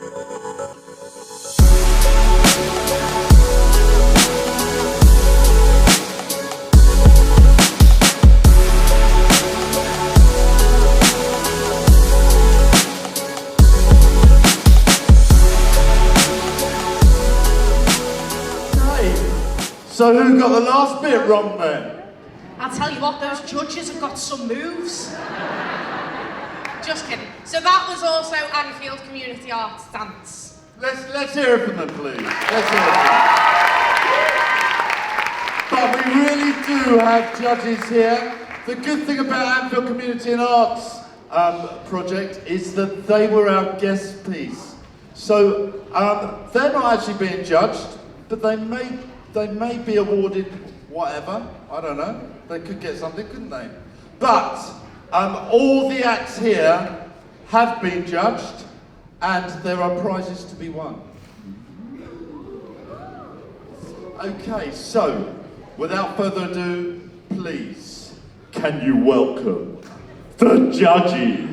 So who got the last bit wrong then? I'll tell you what, those judges have got some moves. Just kidding. So that was also Anfield Community Arts Dance. Let's hear it from them, please. Let's hear it from them. But we really do have judges here. The good thing about Anfield Community and Arts project is that they were our guest piece. So they're not actually being judged, but they may be awarded whatever, I don't know. They could get something, couldn't they? But all the acts here have been judged and there are prizes to be won. Okay, so without further ado, please, can you welcome the judges?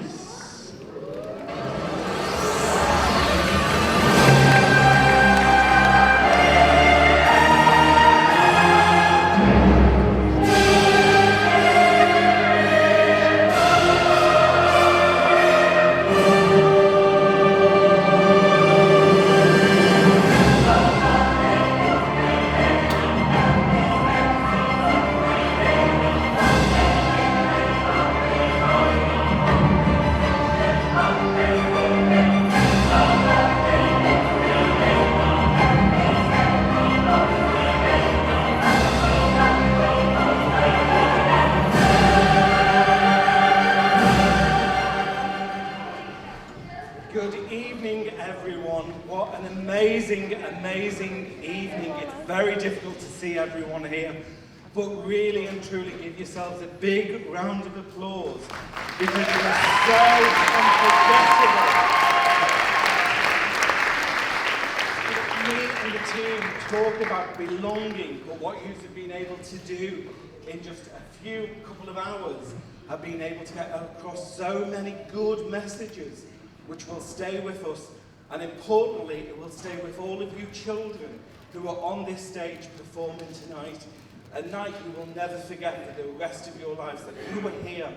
Amazing evening. It's very difficult to see everyone here, but really and truly give yourselves a big round of applause because you are so unforgettable. Me and the team talk about belonging, but what you've been able to do in just a couple of hours have been able to get across so many good messages which will stay with us. And importantly, it will stay with all of you children who are on this stage performing tonight. A night you will never forget for the rest of your lives, that you were here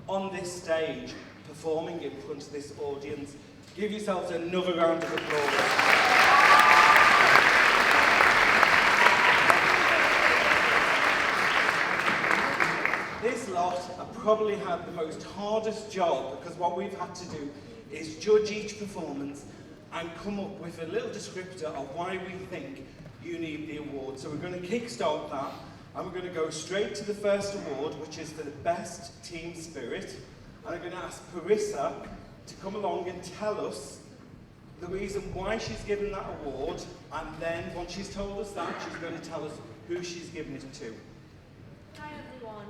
on this stage performing in front of this audience. Give yourselves another round of applause. This lot have probably had the most hardest job, because what we've had to do is judge each performance and come up with a little descriptor of why we think you need the award. So we're going to kickstart that, and we're going to go straight to the first award, which is for the best team spirit. And I'm going to ask Parissa to come along and tell us the reason why she's given that award, and then once she's told us that, she's going to tell us who she's given it to. Hi everyone.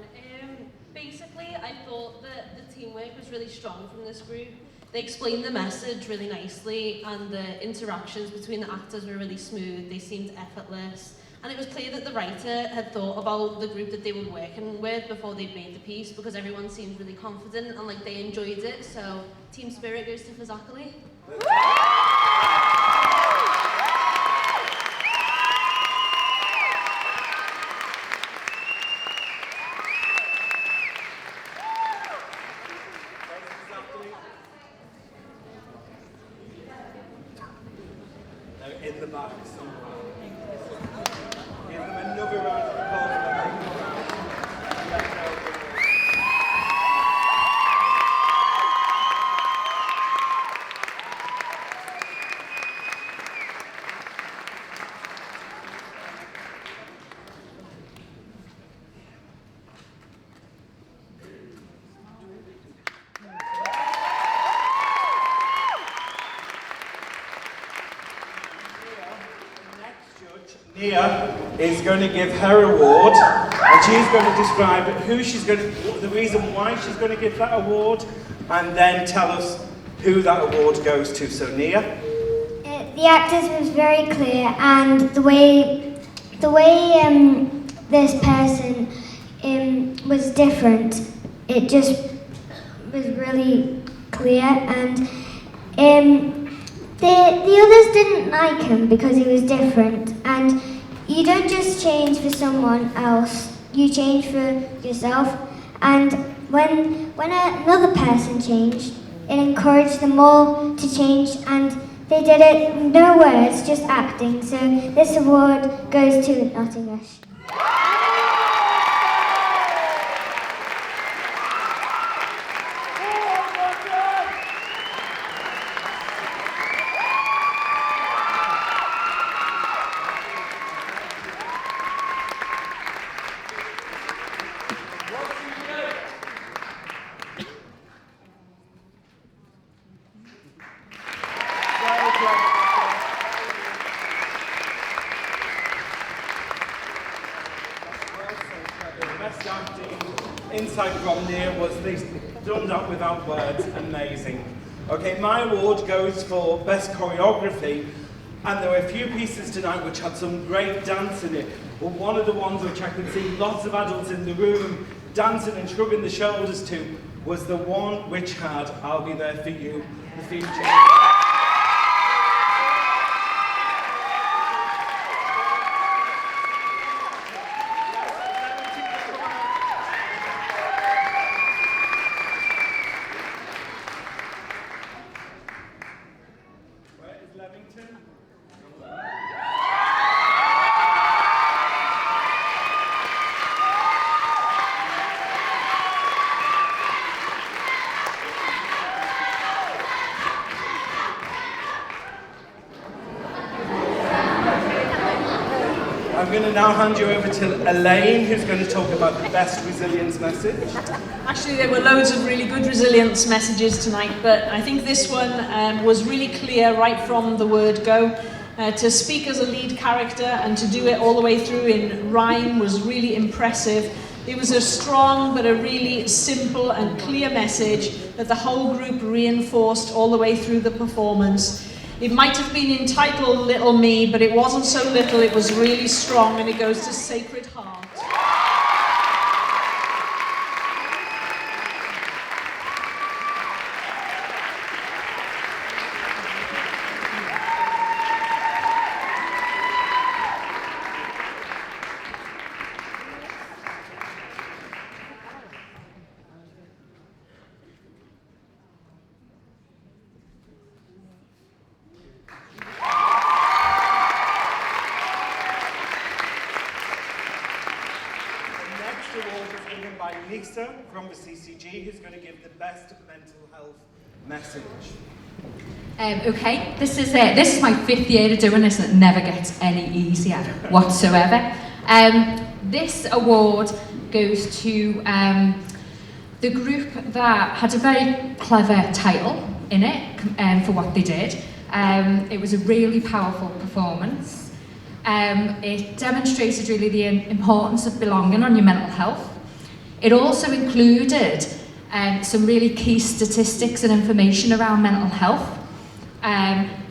Basically, I thought that the teamwork was really strong from this group. They explained the message really nicely, and the interactions between the actors were really smooth. They seemed effortless, and it was clear that the writer had thought about the group that they were working with before they made the piece, because everyone seemed really confident and like they enjoyed it. So team spirit goes to Fazakali. In the back somewhere. Give them another round of applause. Nia is going to give her award, and she's going to describe the reason why she's going to give that award, and then tell us who that award goes to. So Nia? The actors was very clear, and the way this person was different. It just was really clear, and The others didn't like him because he was different, and you don't just change for someone else, you change for yourself. And when another person changed, it encouraged them all to change, and they did it with no words, just acting. So this award goes to Nottingham. Best acting inside from there was they done that without words. Amazing. Okay, my award goes for best choreography, and there were a few pieces tonight which had some great dance in it. But one of the ones which I could see lots of adults in the room dancing and shrugging the shoulders to was the one which had "I'll Be There For You," the feature. I'm going to now hand you over to Elaine, who's going to talk about the best resilience message. Actually, there were loads of really good resilience messages tonight, but I think this one was really clear right from the word go. To speak as a lead character and to do it all the way through in rhyme was really impressive. It was a strong but a really simple and clear message that the whole group reinforced all the way through the performance. It might have been entitled Little Me, but it wasn't so little, it was really strong, and it goes to Sacred Heart. Award is given by Lisa from the CCG, who's going to give the best mental health message. Okay, this is my 5th year of doing this, and it never gets any easier whatsoever. This award goes to the group that had a very clever title in it for what they did. It was a really powerful performance. It demonstrated really the importance of belonging on your mental health. It also included some really key statistics and information around mental health.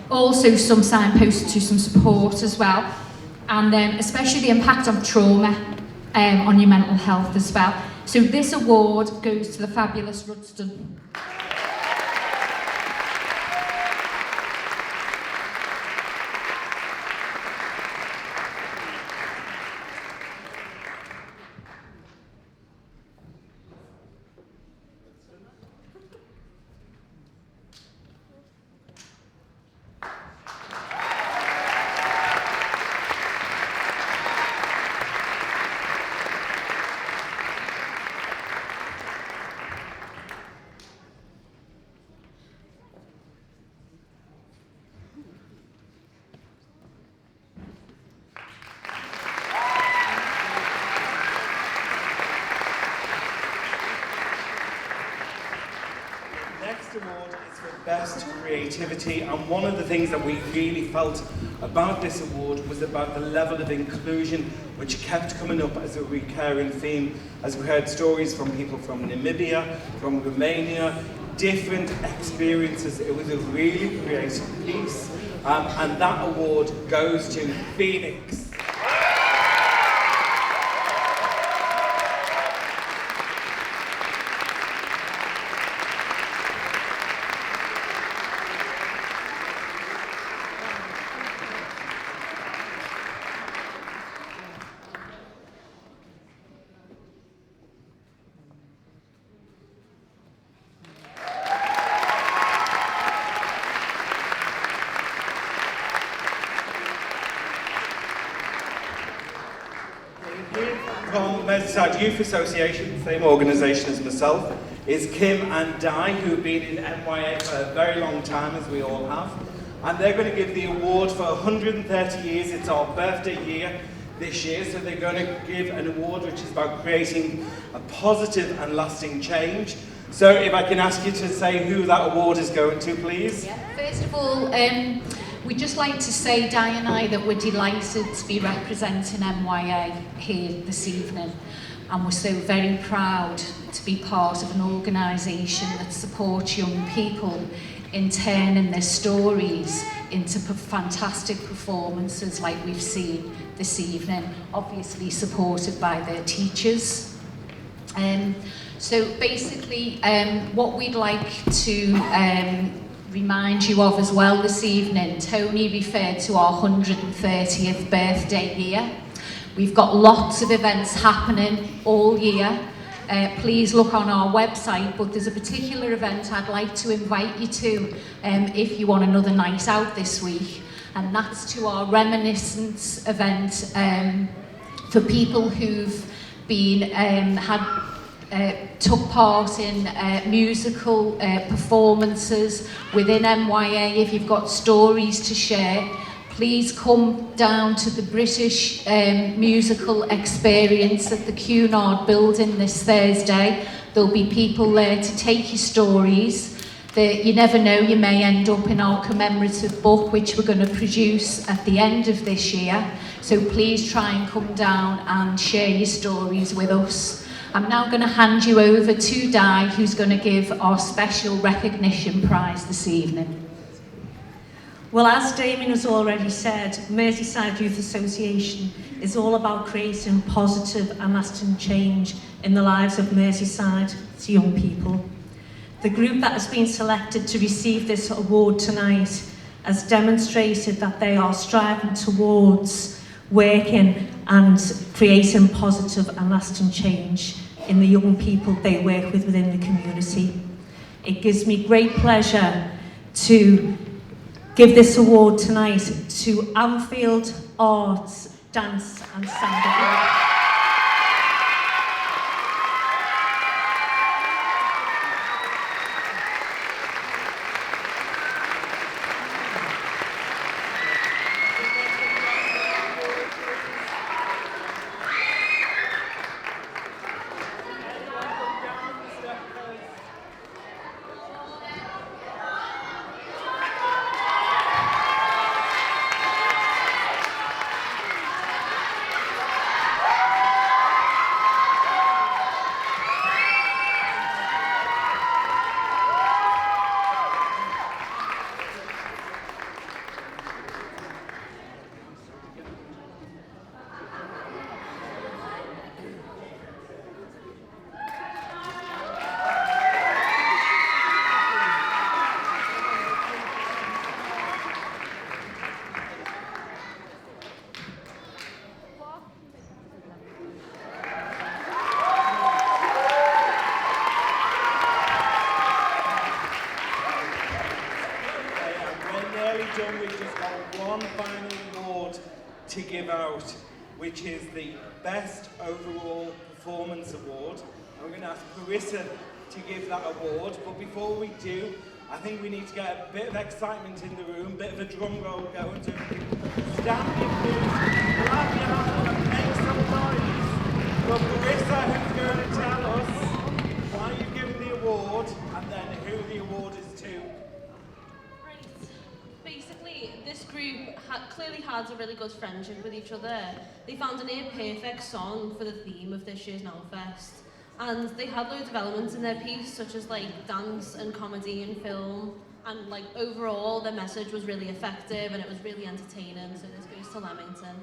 Also some signposts to some support as well. And especially the impact of trauma on your mental health as well. So this award goes to the fabulous Rudston. Award is for best creativity, and one of the things that we really felt about this award was about the level of inclusion which kept coming up as a recurring theme, as we heard stories from people from Namibia, from Romania, different experiences. It was a really creative piece, and that award goes to Phoenix. Merseyside Youth Association, same organisation as myself, is Kim and Di, who've been in MYA for a very long time, as we all have. And they're going to give the award for 130 years. It's our birthday year this year, so they're going to give an award which is about creating a positive and lasting change. So if I can ask you to say who that award is going to, please. Yeah. First of all, we'd just like to say, Di and I, that we're delighted to be representing MYA here this evening. And we're so very proud to be part of an organisation that supports young people in turning their stories into fantastic performances like we've seen this evening, obviously supported by their teachers. So basically, what we'd like to remind you of as well this evening, Tony referred to our 130th birthday here. We've got lots of events happening all year. Please look on our website, but there's a particular event I'd like to invite you to if you want another night out this week, and that's to our reminiscence event for people who've been took part in musical performances within MYA. If you've got stories to share, please come down to the British musical experience at the Cunard building this Thursday. There'll be people there to take your stories. You never know, you may end up in our commemorative book, which we're going to produce at the end of this year. So please try and come down and share your stories with us. I'm now going to hand you over to Di, who's going to give our special recognition prize this evening. Well, as Damien has already said, Merseyside Youth Association is all about creating positive and lasting change in the lives of Merseyside's young people. The group that has been selected to receive this award tonight has demonstrated that they are striving towards working and creating positive and lasting change in the young people they work with within the community. It gives me great pleasure to give this award tonight to Anfield Arts, Dance and Sound Group. To give out, which is the Best Overall Performance Award. I'm going to ask Carissa to give that award, but before we do, I think we need to get a bit of excitement in the room, a bit of a drum roll going, so we can stamp your feet, clap your hands and make some noise. But Carissa, who's going to tell us why you've given the award and then who the award is to. Basically, this group clearly had a really good friendship with each other. They found a near-perfect song for the theme of this year's Nowfest. And they had loads of elements in their piece, such as like dance and comedy and film. And like overall, their message was really effective and it was really entertaining. So this goes to Leamington.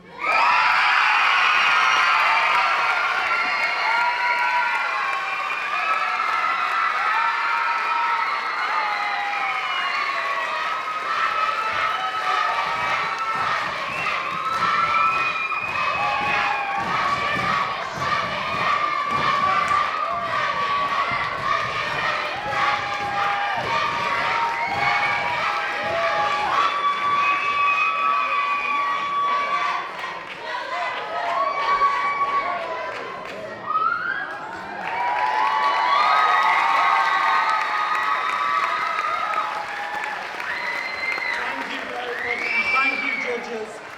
Cheers.